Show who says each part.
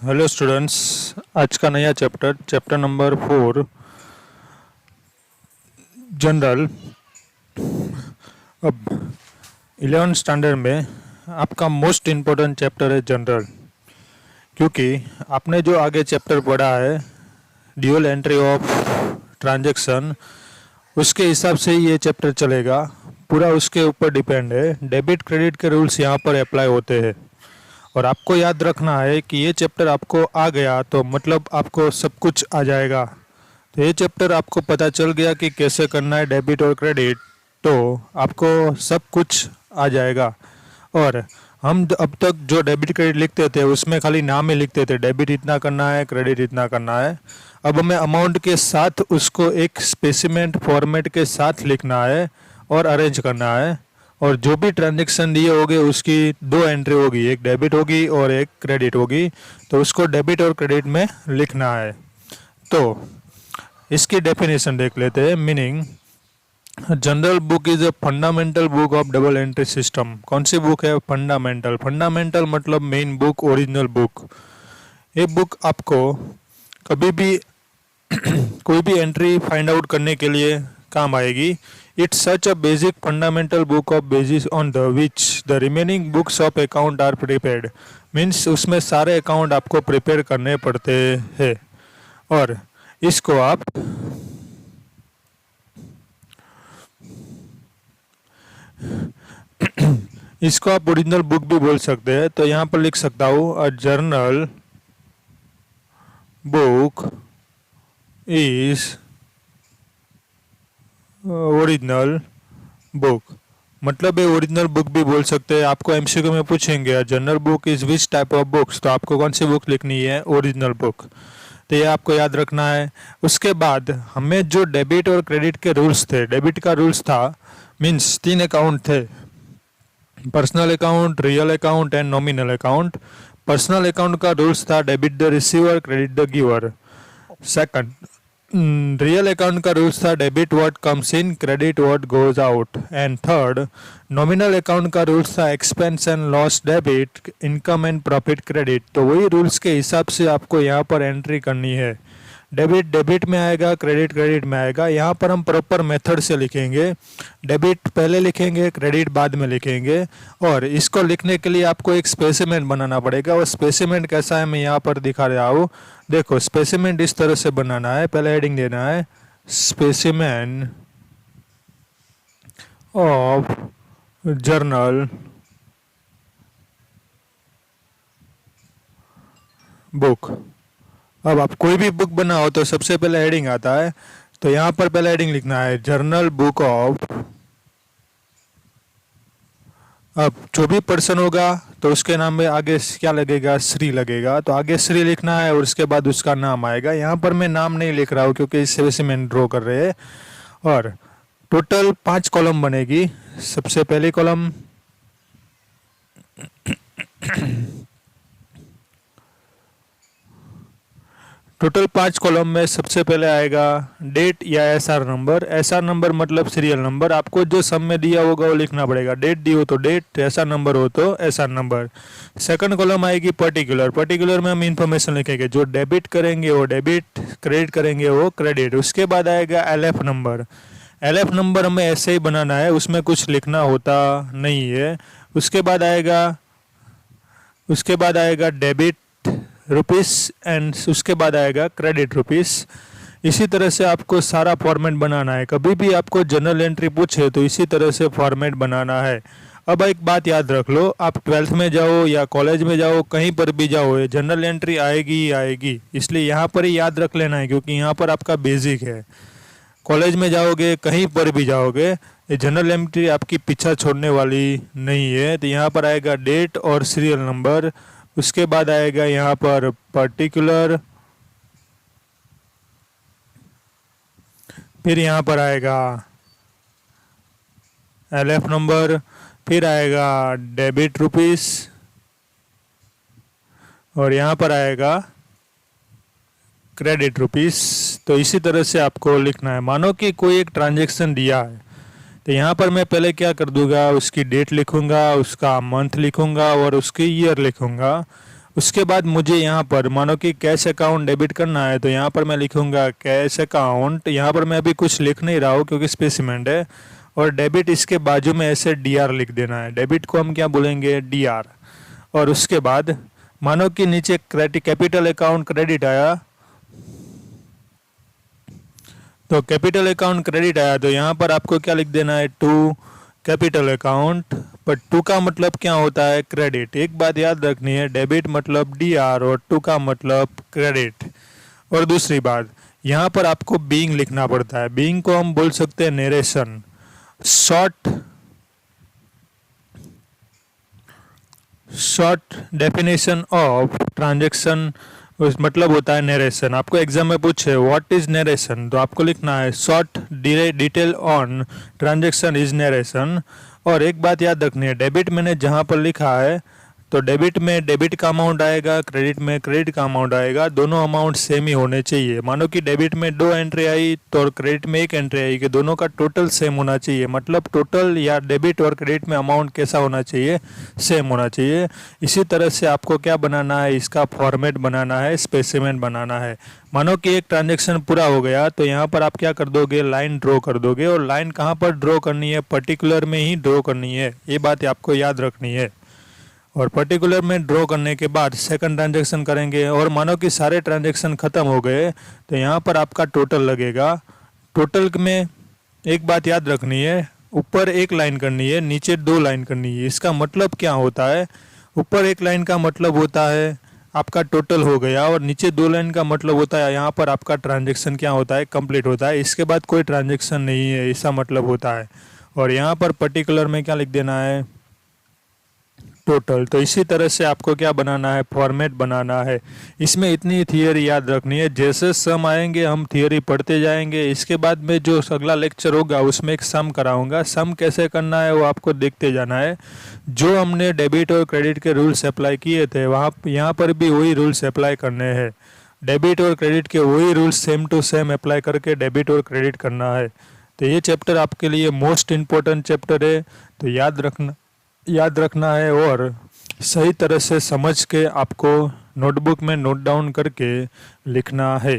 Speaker 1: Hello students. आज का नया चैप्टर चैप्टर नंबर 4 जनरल। अब 11th स्टैंडर्ड में आपका मोस्ट इम्पोर्टेंट चैप्टर है जनरल, क्योंकि आपने जो आगे चैप्टर पढ़ा है ड्यूअल एंट्री ऑफ ट्रांजैक्शन, उसके हिसाब से ही ये चैप्टर चलेगा। पूरा उसके ऊपर डिपेंड है। डेबिट क्रेडिट के रूल्स यहाँ पर अप्लाई होते हैं और आपको याद रखना है कि ये चैप्टर आपको आ गया तो मतलब आपको सब कुछ आ जाएगा। तो ये चैप्टर आपको पता चल गया कि कैसे करना है डेबिट और क्रेडिट, तो आपको सब कुछ आ जाएगा। और हम अब तक जो डेबिट क्रेडिट लिखते थे उसमें खाली नाम ही लिखते थे, डेबिट इतना करना है, क्रेडिट इतना करना है। अब हमें अमाउंट के साथ उसको एक स्पेसिमेंट फॉर्मेट के साथ लिखना है और अरेंज करना है। और जो भी ट्रांजैक्शन दिए होंगे उसकी 2 एंट्री होगी, एक डेबिट होगी और एक क्रेडिट होगी, तो उसको डेबिट और क्रेडिट में लिखना है। तो इसकी डेफिनेशन देख लेते हैं। Meaning, general book is a fundamental book of double entry system. कौन सी बुक है? फंडामेंटल। फंडामेंटल मतलब मेन बुक, ओरिजिनल बुक। ये बुक आपको कभी भी कोई भी एंट्री फाइंड आउट करने के लिए काम आएगी। It's such a basic fundamental book of basis on the which the remaining books of account are prepared. Means उसमें सारे अकाउंट आपको प्रिपेयर करने पड़ते हैं और इसको आप इसको आप ओरिजिनल बुक भी बोल सकते हैं। तो यहाँ पर लिख सकता हूँ a journal book is original book. मतलब ये ओरिजिनल बुक भी बोल सकते हैं। आपको एमसीक्यू में पूछेंगे general book is which type of books, तो आपको कौन सी बुक लिखनी है? Original book. तो ये आपको याद रखना है। उसके बाद हमें जो डेबिट और क्रेडिट के रूल्स थे, डेबिट का रूल्स था मीन्स 3 अकाउंट थे, personal account, real account and nominal account. Personal account का रूल्स था debit the receiver, credit the giver. Second, real account का रूल्स था debit what comes in, credit what goes out. And third, nominal account का rules था expense and loss debit, income and profit credit. तो वही rules के हिसाब से आपको यहाँ पर एंट्री करनी है। डेबिट डेबिट में आएगा, क्रेडिट क्रेडिट में आएगा। यहाँ पर हम प्रॉपर मेथड से लिखेंगे। डेबिट पहले लिखेंगे, क्रेडिट बाद में लिखेंगे। और इसको लिखने के लिए आपको एक स्पेसिमेंट बनाना पड़ेगा। और स्पेसिमेंट कैसा है मैं यहाँ पर दिखा रहा हूँ। देखो, स्पेसिमेंट इस तरह से बनाना है। पहले हेडिंग देना है स्पेसिमेन ऑफ जर्नल बुक। अब आप कोई भी बुक बनाओ तो सबसे पहले हेडिंग आता है। तो यहाँ पर पहले हेडिंग लिखना है जर्नल बुक ऑफ। अब जो भी पर्सन होगा तो उसके नाम में आगे क्या लगेगा? श्री लगेगा। तो आगे श्री लिखना है और उसके बाद उसका नाम आएगा। यहाँ पर मैं नाम नहीं लिख रहा हूँ क्योंकि इस वजह से मैं ड्रॉ कर रहे हैं। और टोटल 5 कॉलम बनेगी। सबसे पहली कॉलम टोटल 5 कॉलम में सबसे पहले आएगा डेट या एसआर नंबर। एसआर नंबर मतलब सीरियल नंबर। आपको जो सम में दिया होगा वो लिखना पड़ेगा। डेट दी हो तो डेट, एसआर नंबर हो तो एसआर नंबर। सेकंड कॉलम आएगी पर्टिकुलर। पर्टिकुलर में हम इंफॉर्मेशन लिखेंगे। जो डेबिट करेंगे वो डेबिट, क्रेडिट करेंगे वो क्रेडिट। उसके बाद आएगा एलएफ नंबर। एलएफ नंबर हमें ऐसे ही बनाना है, उसमें कुछ लिखना होता नहीं है। उसके बाद आएगा डेबिट रुपीस एंड उसके बाद आएगा क्रेडिट रुपीस। इसी तरह से आपको सारा फॉर्मेट बनाना है। कभी भी आपको जनरल एंट्री पूछे तो इसी तरह से फॉर्मेट बनाना है। अब एक बात याद रख लो, आप 12th में जाओ या कॉलेज में जाओ, कहीं पर भी जाओ, ये जनरल एंट्री आएगी ही आएगी। इसलिए यहाँ पर ही याद रख लेना है क्योंकि यहाँ पर आपका बेसिक है। कॉलेज में जाओगे, कहीं पर भी जाओगे, ये जनरल एंट्री आपकी पीछा छोड़ने वाली नहीं है। तो यहाँ पर आएगा डेट और सीरियल नंबर। उसके बाद आएगा यहाँ पर पर्टिकुलर, फिर यहाँ पर आएगा एलएफ नंबर, फिर आएगा डेबिट रुपीस और यहाँ पर आएगा क्रेडिट रुपीस। तो इसी तरह से आपको लिखना है। मानो कि कोई एक ट्रांजैक्शन दिया है तो यहाँ पर मैं पहले क्या कर दूंगा, उसकी डेट लिखूंगा, उसका मंथ लिखूंगा और उसकी ईयर लिखूंगा। उसके बाद मुझे यहाँ पर मानो कि कैश अकाउंट डेबिट करना है, तो यहाँ पर मैं लिखूंगा कैश अकाउंट। यहाँ पर मैं अभी कुछ लिख नहीं रहा हूँ क्योंकि स्पेसिमेंट है। और डेबिट इसके बाजू में ऐसे डीआर लिख देना है। डेबिट को हम क्या बोलेंगे, डीआर। और उसके बाद मानो कि नीचे कैपिटल अकाउंट क्रेडिट आया, तो कैपिटल अकाउंट क्रेडिट आया तो यहाँ पर आपको क्या लिख देना है, टू कैपिटल अकाउंट। पर टू का मतलब क्या होता है, क्रेडिट। एक बात याद रखनी है, डेबिट मतलब डीआर और टू का मतलब क्रेडिट। और दूसरी बात, यहाँ पर आपको बीइंग लिखना पड़ता है। बीइंग को हम बोल सकते हैं narration. Short definition of transaction मतलब होता है नरेशन। आपको एग्जाम में पूछे व्हाट इज नरेशन, तो आपको लिखना है short detail on transaction is narration. और एक बात याद रखनी है, डेबिट मैंने जहाँ पर लिखा है तो डेबिट में डेबिट का अमाउंट आएगा, क्रेडिट में क्रेडिट का अमाउंट आएगा। दोनों अमाउंट सेम ही होने चाहिए। मानो कि डेबिट में 2 एंट्री आई तो क्रेडिट में 1 एंट्री आई, कि दोनों का टोटल सेम होना चाहिए। मतलब टोटल या डेबिट और क्रेडिट में अमाउंट कैसा होना चाहिए, सेम होना चाहिए। इसी तरह से आपको क्या बनाना है, इसका फॉर्मेट बनाना है, स्पेसिमेन बनाना है। मानो कि एक ट्रांजेक्शन पूरा हो गया तो यहाँ पर आप क्या कर दोगे, लाइन ड्रॉ कर दोगे। और लाइन कहाँ पर ड्रॉ करनी है, पर्टिकुलर में ही ड्रॉ करनी है। ये बात आपको याद रखनी है। और पर्टिकुलर में ड्रॉ करने के बाद सेकंड ट्रांजैक्शन करेंगे। और मानो कि सारे ट्रांजैक्शन ख़त्म हो गए तो यहाँ पर आपका टोटल लगेगा। टोटल में एक बात याद रखनी है, ऊपर 1 लाइन करनी है, नीचे 2 लाइन करनी है। इसका मतलब क्या होता है, ऊपर 1 लाइन का मतलब होता है आपका टोटल हो गया, और नीचे 2 लाइन का मतलब होता है यहाँ पर आपका ट्रांजैक्शन क्या होता है, कंप्लीट होता है। इसके बाद कोई ट्रांजैक्शन नहीं है, ऐसा मतलब होता है। और यहाँ पर पर्टिकुलर में क्या लिख देना है, टोटल। तो इसी तरह से आपको क्या बनाना है, फॉर्मेट बनाना है। इसमें इतनी थियरी याद रखनी है, जैसे सम आएंगे हम थियरी पढ़ते जाएंगे। इसके बाद में जो अगला लेक्चर होगा उसमें एक सम कराऊंगा। सम कैसे करना है वो आपको देखते जाना है। जो हमने डेबिट और क्रेडिट के रूल्स अप्लाई किए थे वहाँ यहाँ पर भी वही रूल्स अप्लाई करने हैं। डेबिट और क्रेडिट के वही rules same to same apply करके डेबिट और क्रेडिट करना है। तो ये चैप्टर आपके लिए मोस्ट इम्पोर्टेंट चैप्टर है, तो याद रखना है। और सही तरह से समझ के आपको नोटबुक में नोट डाउन करके लिखना है।